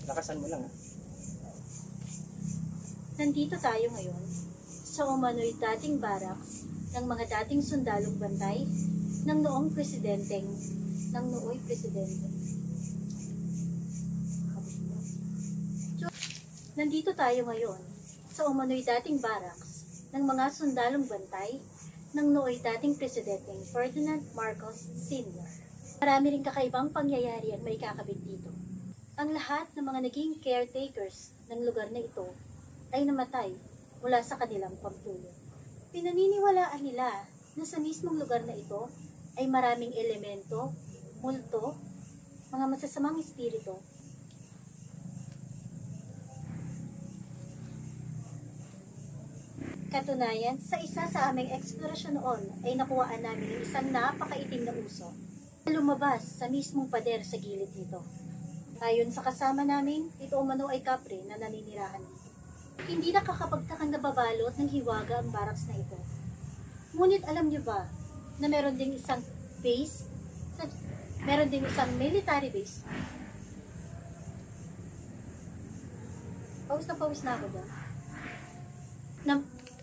Lakasan mo lang ha. Nandito tayo ngayon sa umano'y dating barracks ng mga dating sundalong bantay ng nooy presidente. Nandito tayo ngayon sa umano'y dating barracks ng mga sundalong bantay ng nooy dating presidenteng Ferdinand Marcos Sr. Marami ring kakaibang pangyayari ang may kakabit dito. Ang lahat ng mga naging caretakers ng lugar na ito ay namatay mula sa kanilang pagtulong. Pinaniniwalaan nila na sa mismong lugar na ito ay maraming elemento, multo, mga masasamang espiritu. Katunayan, sa isa sa aming eksplorasyon noon ay nakuhaan namin ng isang napakaitim na uso na lumabas sa mismong pader sa gilid nito. Ayon sa kasama namin, ito umano ay kapre na naninirahan dito. Hindi nakakapagtakang nababalot ng hiwaga ang barracks na ito. Ngunit alam niyo ba na meron ding isang base, meron ding isang military base. Pawis na ako dyan.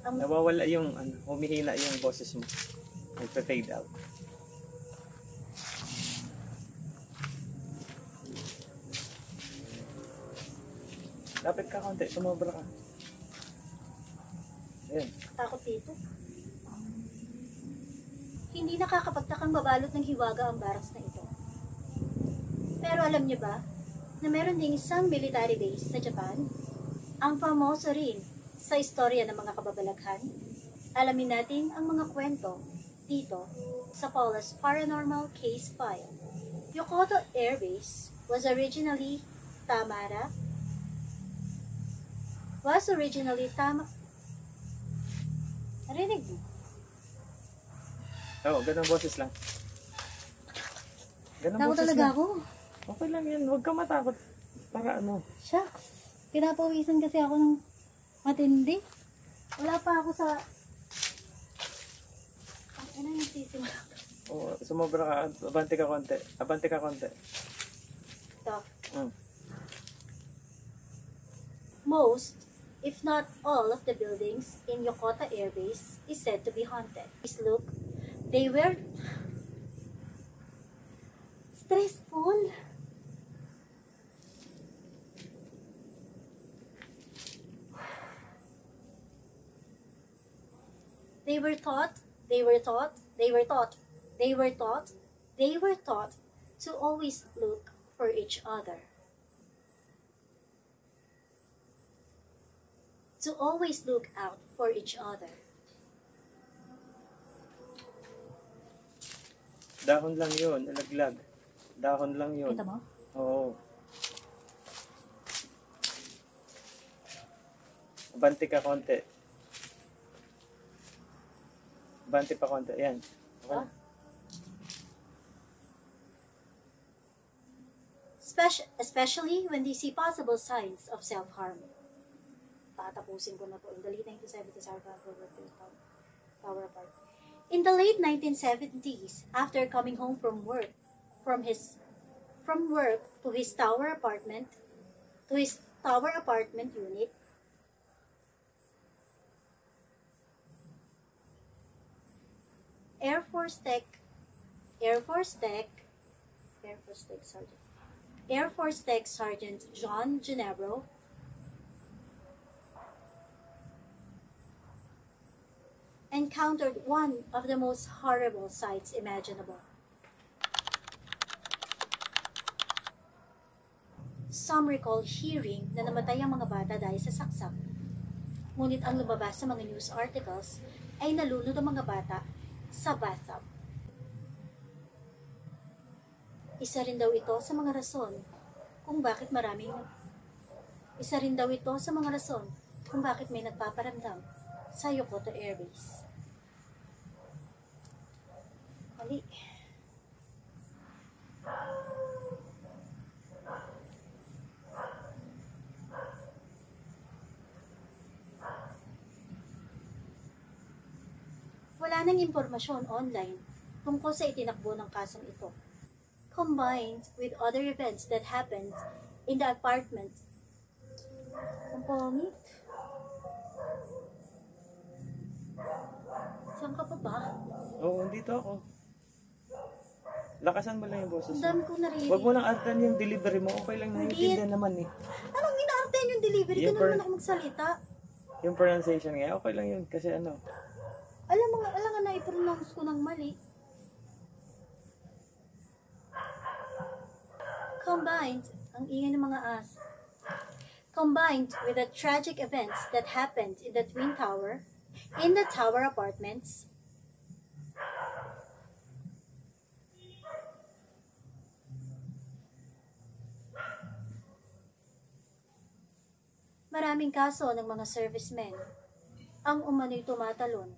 Nawawala yung, humihina yung boses mo. Nagpa-fade out. Lapit ka konti, sumobra ka. Ayan. Takot dito. Hindi nakakapagtakang babalot ng hiwaga ang barracks na ito. Pero alam niyo ba na meron ding isang military base sa Japan? Ang famoso rin sa istorya ng mga kababalaghan. Alamin natin ang mga kwento dito sa Paula's Paranormal Case File. Yokoto Air Base was originally Tamara. Narinig mo? Oo, ganang boses lang. Takot talaga ako. Okay lang yan, huwag ka matakot. Para ano? Shucks, pinapawisan kasi ako ng matindi. Wala pa ako sa... Ano yung sisimula? Oo, sumobra ka. Abante ka konti. Abante ka konti. Ito. Mm. Most, if not all of the buildings in Yokota Air Base is said to be haunted. Look, they were stressful. They were taught to always look for each other. To always look out for each other. Dahon lang yun, alaglag. Dahon lang yun. Kita mo? Oo. Abante ka konti. Abante pa konti. Yan. Okay. Ah. Especially when they see possible signs of self-harm. Tatapusin ko na po. In the late 1970s, Tower Apart. In the late 1970s, after coming home from work to his tower apartment unit, Air Force Tech Sergeant John Ginebro encountered one of the most horrible sights imaginable. Some recall hearing na namatay ang mga bata dahil sa saksak. Ngunit ang lumabas sa mga news articles ay nalunod ang mga bata sa bathtub. Isa rin daw ito sa mga rason kung bakit may nagpaparamdam sa Yokoto Air Base. Mali. Wala nang impormasyon online tungkol sa itinakbo ng kasong ito. Combined with other events that happened in the apartment. Ang pangit. Saan ka pa ba? Oo, dito ako. Lakasan mo lang yung boses Ang mo. dami kong naririnig. Huwag mo nang artan yung delivery mo. Okay lang, Hindi. naiintindihan naman eh. Anong inaartayan yung delivery? Yung Ganun naman ako magsalita. Yung pronunciation nga, okay lang yun. Kasi ano, Alam nga na i-pronounce ko ng mali. Combined, ang ingay ng mga as. Combined with the tragic events that happened in the Twin Tower, in the Tower Apartments, maraming kaso ng mga servicemen ang umano'y tumatalon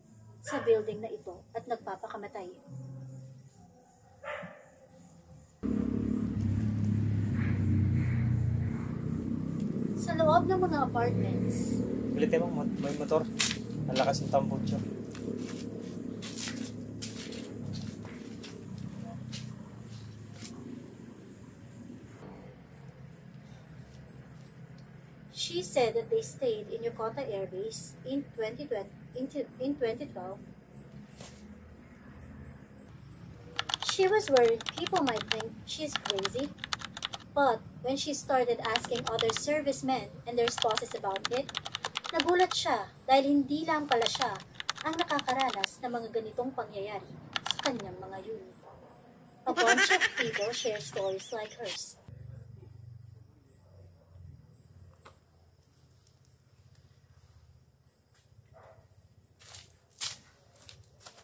sa building na ito at nagpapakamatay. Sa loob ng mga apartments, ulitin mo, may motor. Ang lakas ng tambutso. she said that they stayed in Yokota Air Base in 2012. She was worried people might think she's crazy. But when she started asking other servicemen and their spouses about it, nagulat siya dahil hindi lang pala siya ang nakakaranas ng mga ganitong pangyayari sa kanyang mga unit. A bunch of people share stories like hers.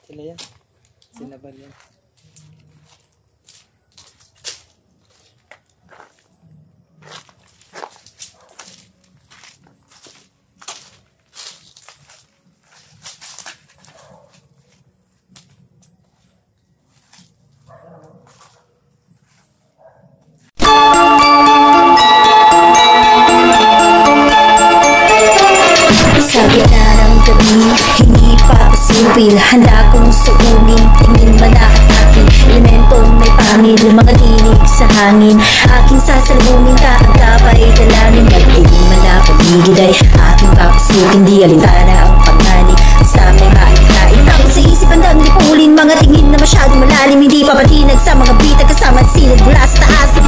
Sila yan. Sinabal yan. Sa gitna ng gabi, hindi pa pasupil. Handa kong suunin, tingin malakad akin. Elementong may pangil, mga tinig sa hangin. Aking sasalubungin ka, ang kapay dalangin. Magiging malapaligid ay aking papasukin. Di alintana ang panganig, sa may maikain. Tapos sa isip ang dang lipulin, mga tingin na masyadong malalim. Hindi papatinag sa mga bitag kasama at sinag mula sa taas.